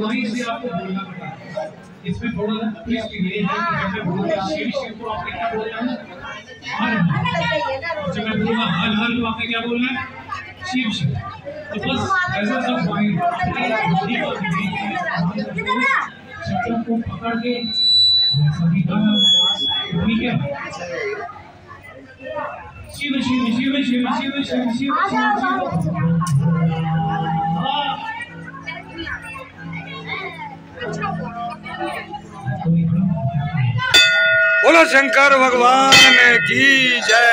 वहीं से आपको बोलना पड़ता है। इसमें थोड़ा ट्विस्ट ये है कि जब मैं बोलूँगा शिव शिव तो आपने क्या बोलना है? हर जब मैं बोलूँगा हर हर तो आपने क्या बोलना है? शिव शिव। तो बस ऐसा सब माइंड शब्दों को पकड़ के सभी गाना ठीक है। शिव शिव शिव शिव शिव शिव शिव बोलो शंकर भगवान की जय।